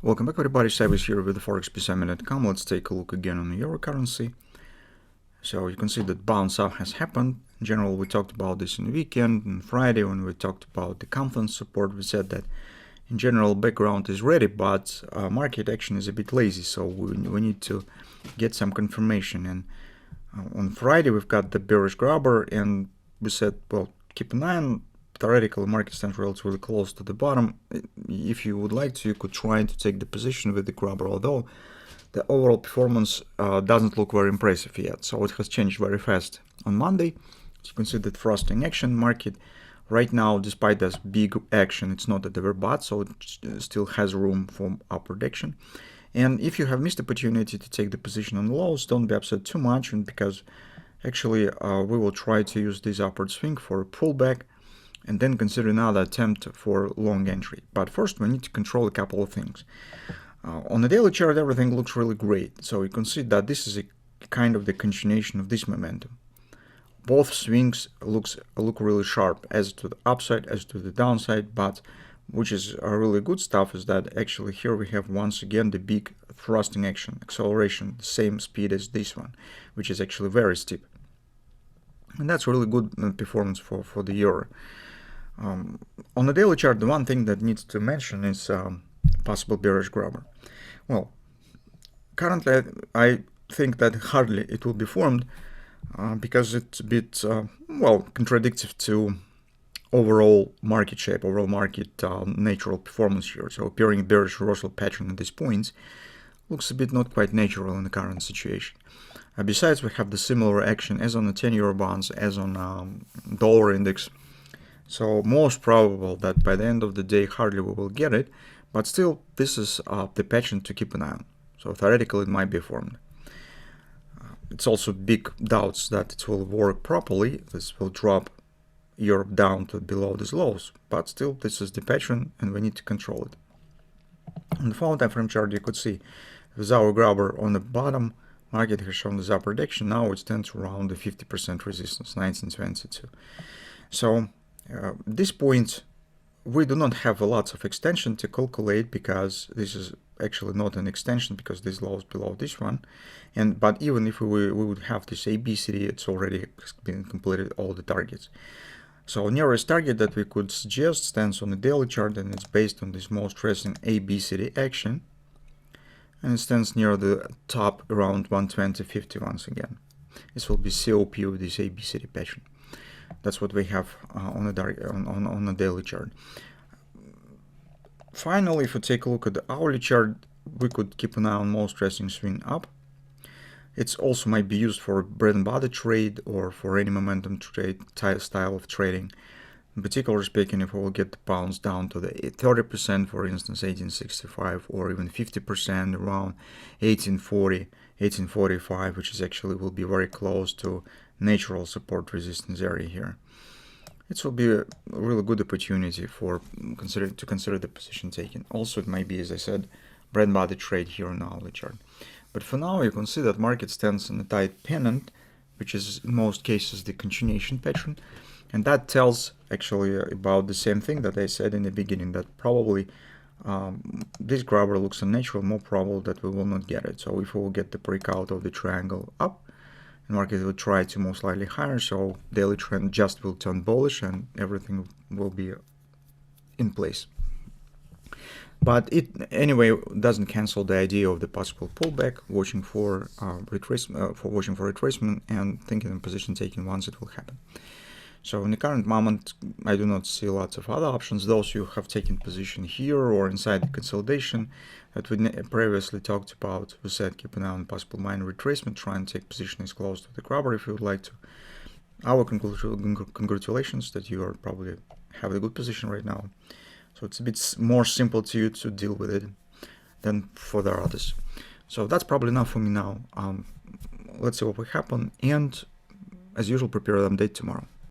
Welcome back everybody, Sive here with the Forex Peace Army.com. Let's take a look again on the euro currency. So you can see that bounce up has happened. In general, we talked about this in the weekend, on Friday when we talked about the confidence support. We said that in general background is ready, but market action is a bit lazy, so we need to get some confirmation. And on Friday we've got the bearish grabber, and we said, well, keep an eye on. Theoretically, market stands relatively close to the bottom. If you would like to, you could try to take the position with the grabber, although the overall performance doesn't look very impressive yet. So it has changed very fast on Monday. So you can see that thrusting action market right now, despite this big action, it's not at the very bottom, so it still has room for upward action. And if you have missed the opportunity to take the position on the lows, don't be upset too much, and because actually we will try to use this upward swing for a pullback and then consider another attempt for long entry. But first we need to control a couple of things. On the daily chart, everything looks really great. So you can see that this is a kind of the continuation of this momentum. Both swings look really sharp, as to the upside as to the downside, but which is really good stuff is that actually here we have once again the big thrusting action, acceleration, the same speed as this one, which is actually very steep. And that's really good performance for the euro. On the daily chart, the one thing that needs to mention is possible bearish grabber. Well, currently I think that hardly it will be formed because it's a bit, well, contradictory to overall market shape, overall market natural performance here. So appearing bearish reversal pattern at this point looks a bit not quite natural in the current situation. Besides, we have the similar action as on the 10-year bonds, as on dollar index. So most probable that by the end of the day hardly we will get it, but still this is the pattern to keep an eye on. So theoretically it might be formed. It's also big doubts that it will work properly. This will drop Europe down to below these lows, but still this is the pattern and we need to control it. On the 4 time frame chart you could see with our grabber on the bottom, market has shown this upward action. Now it stands around the 50% resistance, 1922. So this point we do not have a lot of extension to calculate because this is actually not an extension because this low is below this one, but even if we would have this ABCD, it's already been completed all the targets. So nearest target that we could suggest stands on the daily chart, and it's based on this most recent ABCD action, and it stands near the top around 120.50 once again. This will be COP with this ABCD pattern. That's what we have on the daily chart. Finally, if we take a look at the hourly chart, we could keep an eye on most recent swing up. It also might be used for bread and butter trade or for any momentum trade style of trading. In particular speaking, if we will get the pounds down to the 30%, for instance 1865, or even 50% around 1840, 1845, which is actually will be very close to natural support resistance area here. It will be a really good opportunity for to consider the position taken. Also, it might be, as I said, bread and butter trade here on the hourly chart. But for now, you can see that market stands on a tight pennant, which is in most cases the continuation pattern, and that tells actually about the same thing that I said in the beginning, that probably this grabber looks unnatural, more probable that we will not get it. So if we will get the breakout of the triangle up, the market will try to most likely higher, so daily trend just will turn bullish and everything will be in place. But it anyway doesn't cancel the idea of the possible pullback, watching for retracement and thinking of position taking once it will happen. So in the current moment, I do not see lots of other options. Those who have taken position here or inside the consolidation that we previously talked about, we said keep an eye on possible minor retracement, try and take position as close to the grabber if you would like to. Our congratulations that you are probably have a good position right now. So it's a bit more simple to you to deal with it than for the others. So that's probably enough for me now. Let's see what will happen, and as usual, prepare an update tomorrow.